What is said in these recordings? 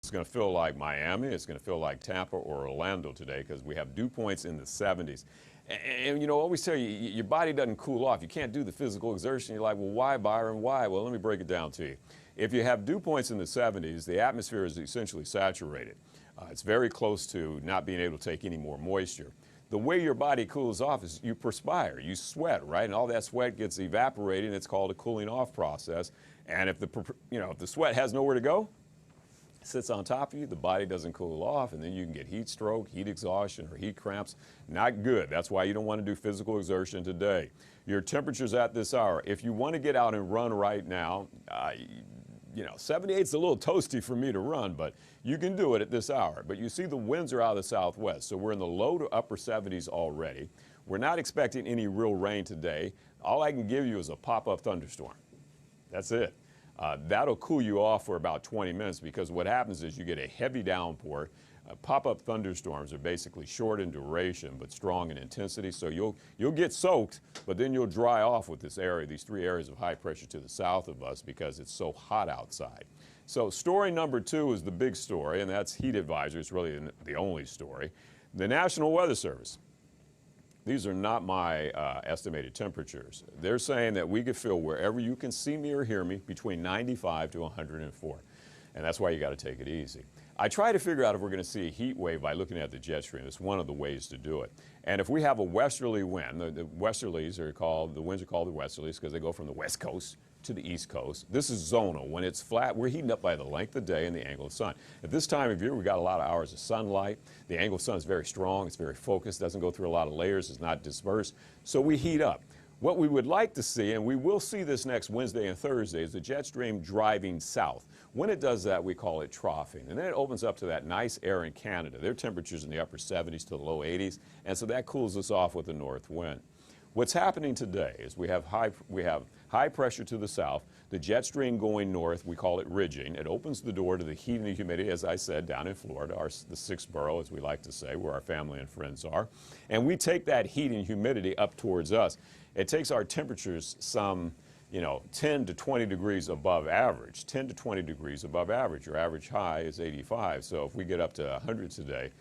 It's going to feel like Miami. It's going to feel like Tampa or Orlando today because we have dew points in the 70s. And you know, I always tell you, your body doesn't cool off. You can't do the physical exertion. You're like, well, why, Byron? Why? Well, let me break it down to you. If you have dew points in the 70s, the atmosphere is essentially saturated. It's very close to not being able to take any more moisture. The way your body cools off is you perspire, you sweat, right? And all that sweat gets evaporated, and it's called a cooling off process. And if the sweat has nowhere to go, sits on top of you, the body doesn't cool off, and then you can get heat stroke, heat exhaustion, or heat cramps. Not good. That's why you don't want to do physical exertion today. Your temperatures at this hour, if you want to get out and run right now, 78 is a little toasty for me to run, but you can do it at this hour. But you see the winds are out of the southwest, so we're in the low to upper 70s already. We're not expecting any real rain today. All I can give you is a pop-up thunderstorm. That's it. That'll cool you off for about 20 minutes because what happens is you get a heavy downpour. Pop-up thunderstorms are basically short in duration but strong in intensity, so you'll get soaked, but then you'll dry off with this area, these three areas of high pressure to the south of us because it's so hot outside. So story number 2 is the big story, and that's heat advisory. It's really the only story. The National Weather Service. These are not my estimated temperatures. They're saying that we could feel wherever you can see me or hear me between 95 to 104. And that's why you got to take it easy. I try to figure out if we're going to see a heat wave by looking at the jet stream. It's one of the ways to do it. And if we have a westerly wind, the westerlies are called, the winds are called the westerlies because they go from the west coast to the east coast. This is zonal. When it's flat, we're heating up by the length of day and the angle of sun. At this time of year, we've got a lot of hours of sunlight. The angle of sun is very strong. It's very focused. Doesn't go through a lot of layers. It's not dispersed. So we heat up. What we would like to see, and we will see this next Wednesday and Thursday, is the jet stream driving south. When it does that, we call it troughing. And then it opens up to that nice air in Canada. Their temperatures in the upper 70s to the low 80s, and so that cools us off with the north wind. What's happening today is we have high pressure to the south, the jet stream going north, we call it ridging. It opens the door to the heat and the humidity, as I said, down in Florida, the sixth borough, as we like to say, where our family and friends are. And we take that heat and humidity up towards us. It takes our temperatures some 10 to 20 degrees above average, 10 to 20 degrees above average. Your average high is 85, so if we get up to 100 today,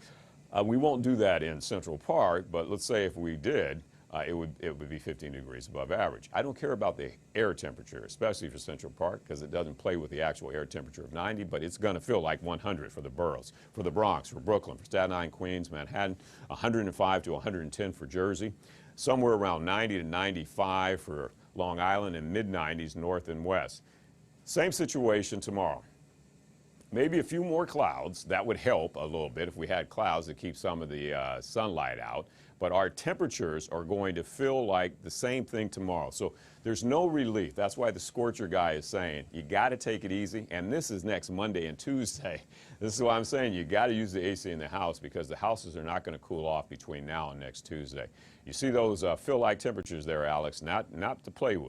we won't do that in Central Park, but let's say if we did, it would be 15 degrees above average. I don't care about the air temperature, especially for Central Park, because it doesn't play with the actual air temperature of 90, but it's going to feel like 100 for the boroughs, for the Bronx, for Brooklyn, for Staten Island, Queens, Manhattan, 105 to 110 for Jersey, somewhere around 90 to 95 for Long Island, and mid-90s north and west. Same situation tomorrow. Maybe a few more clouds. That would help a little bit if we had clouds to keep some of the sunlight out. But our temperatures are going to feel like the same thing tomorrow. So there's no relief. That's why the scorcher guy is saying you got to take it easy. And this is next Monday and Tuesday. This is why I'm saying you got to use the AC in the house because the houses are not going to cool off between now and next Tuesday. You see those feel-like temperatures there, Alex, not to play with.